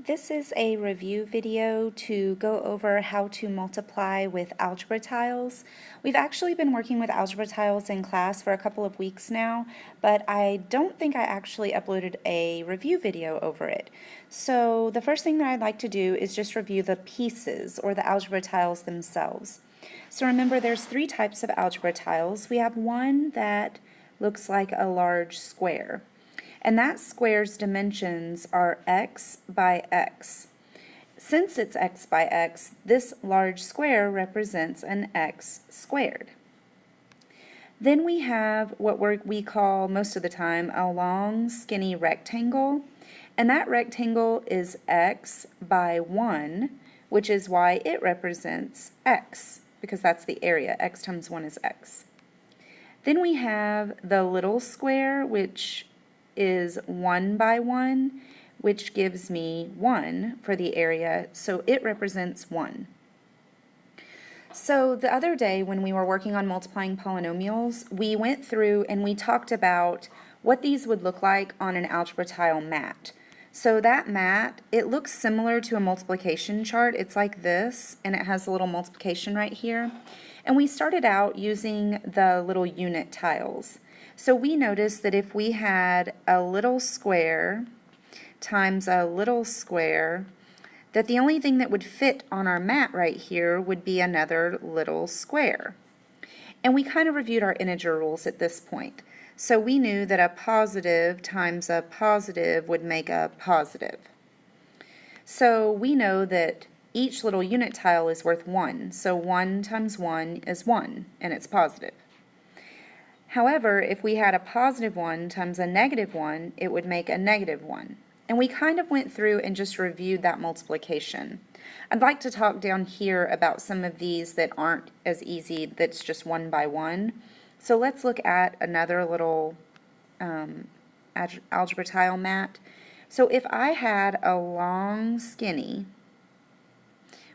This is a review video to go over how to multiply with algebra tiles. We've actually been working with algebra tiles in class for a couple of weeks now, but I don't think I actually uploaded a review video over it. So the first thing that I'd like to do is just review the pieces or the algebra tiles themselves. So remember, there's three types of algebra tiles. We have one that looks like a large square. And that square's dimensions are x by x. Since it's x by x, this large square represents an x squared. Then we have what we call most of the time a long skinny rectangle, and that rectangle is x by 1, which is why it represents x, because that's the area. X times 1 is x. Then we have the little square, which is 1 by 1, which gives me 1 for the area, so it represents 1. So the other day when we were working on multiplying polynomials, we went through and we talked about what these would look like on an algebra tile mat. So that mat, it looks similar to a multiplication chart. It's like this, and it has a little multiplication right here. And we started out using the little unit tiles. So we noticed that if we had a little square times a little square, that the only thing that would fit on our mat right here would be another little square. And we kind of reviewed our integer rules at this point. So we knew that a positive times a positive would make a positive. So we know that each little unit tile is worth 1. So 1 times 1 is 1, and it's positive. However, if we had a positive 1 times a negative 1, it would make a negative 1. And we kind of went through and just reviewed that multiplication. I'd like to talk down here about some of these that aren't as easy, that's just 1 by 1. So let's look at another little algebra tile mat. So if I had a long skinny,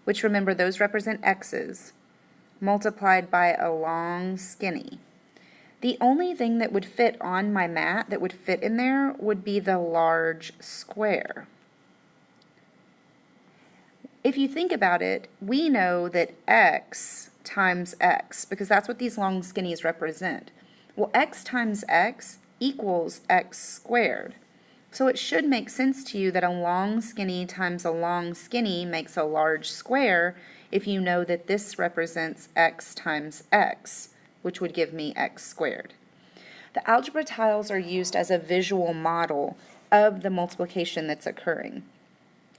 which remember those represent x's, multiplied by a long skinny, the only thing that would fit on my mat that would fit in there would be the large square. If you think about it, we know that x times x, because that's what these long skinnies represent. Well, x times x equals x squared. So it should make sense to you that a long skinny times a long skinny makes a large square if you know that this represents x times x, which would give me x squared. The algebra tiles are used as a visual model of the multiplication that's occurring.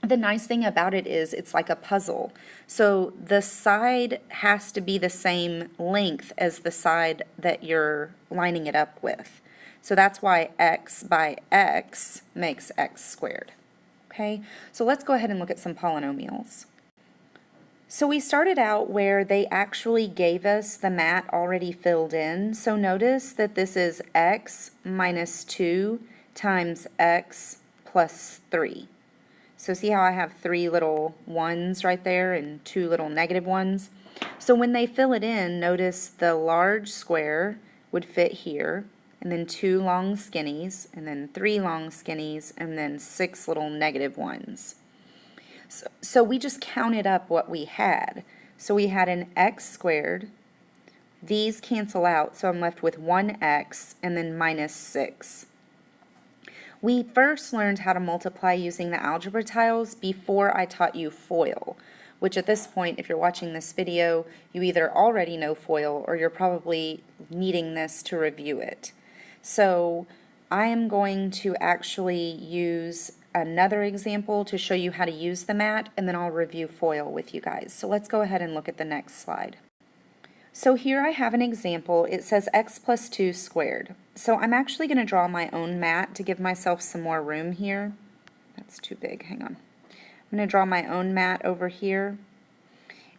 The nice thing about it is it's like a puzzle. So the side has to be the same length as the side that you're lining it up with. So that's why x by x makes x squared. Okay, so let's go ahead and look at some polynomials. So we started out where they actually gave us the mat already filled in. So notice that this is x minus 2 times x plus 3. So see how I have 3 little 1's right there and 2 little negative 1's? So when they fill it in, notice the large square would fit here, and then 2 long skinnies, and then 3 long skinnies, and then 6 little negative 1's. So we just counted up what we had. So we had an x squared. These cancel out, so I'm left with 1x and then minus 6. We first learned how to multiply using the algebra tiles before I taught you FOIL, which at this point, if you're watching this video, you either already know FOIL or you're probably needing this to review it. So I am going to actually use another example to show you how to use the mat, and then I'll review FOIL with you guys. So let's go ahead and look at the next slide. So here I have an example. It says x plus 2 squared. So I'm actually going to draw my own mat to give myself some more room here. That's too big, hang on. I'm going to draw my own mat over here,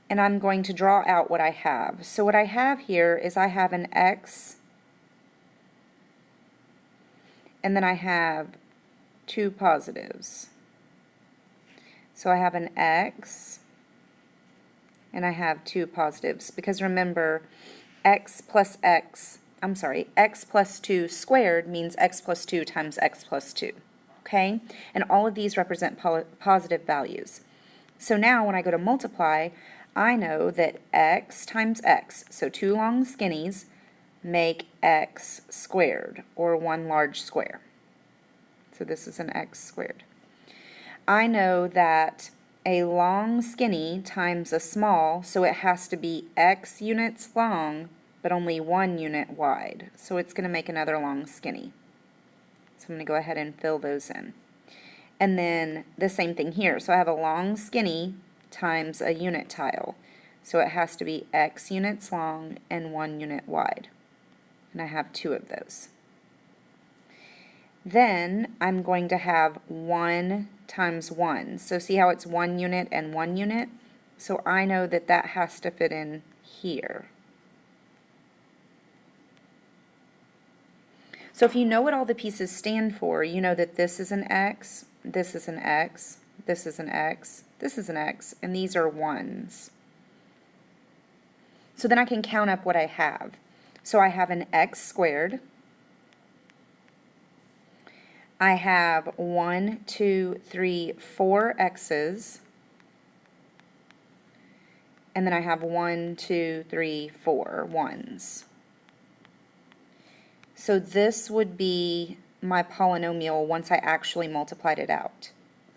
and I'm going to draw out what I have. So what I have here is I have an x, and then I have 2 positives. So I have an x and I have 2 positives, because remember x plus 2 squared means x plus 2 times x plus 2. okay? And all of these represent positive values. So now when I go to multiply, I know that x times x, so two long skinnies, make x squared, or one large square. So this is an x squared. I know that a long skinny times a small, so it has to be x units long, but only 1 unit wide. So it's going to make another long skinny. So I'm going to go ahead and fill those in. And then the same thing here. So I have a long skinny times a unit tile. So it has to be x units long and 1 unit wide. And I have 2 of those. Then I'm going to have 1 times 1. So see how it's 1 unit and 1 unit? So I know that that has to fit in here. So if you know what all the pieces stand for, you know that this is an x, this is an x, this is an x, this is an x, and these are 1s. So then I can count up what I have. So I have an x squared. I have 1, 2, 3, 4 x's. And then I have 1, 2, 3, 4 1s. So this would be my polynomial once I actually multiplied it out.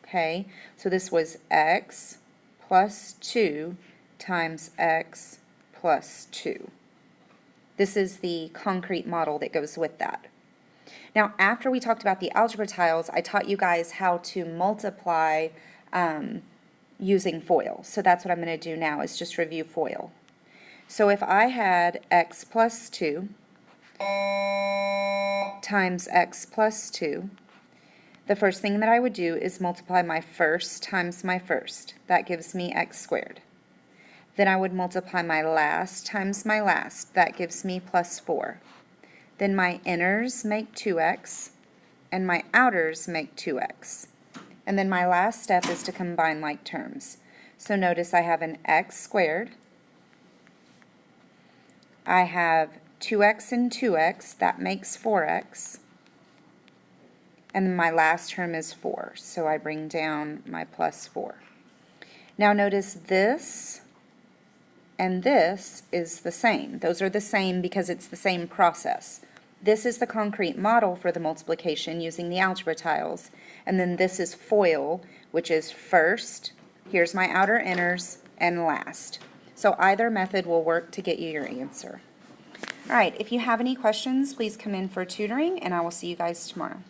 Okay, so this was x plus 2 times x plus 2. This is the concrete model that goes with that. Now, after we talked about the algebra tiles, I taught you guys how to multiply using FOIL. So that's what I'm going to do now, is just review FOIL. So if I had x plus 2 times x plus 2, the first thing that I would do is multiply my first times my first. That gives me x squared. Then I would multiply my last times my last. That gives me plus 4. Then my inners make 2x, and my outers make 2x. And then my last step is to combine like terms. So notice I have an x squared. I have 2x and 2x, that makes 4x. And then my last term is 4, so I bring down my plus 4. Now notice this and this is the same. Those are the same because it's the same process. This is the concrete model for the multiplication using the algebra tiles. And then this is FOIL, which is first, here's my outer inners, and last. So either method will work to get you your answer. All right, if you have any questions, please come in for tutoring, and I will see you guys tomorrow.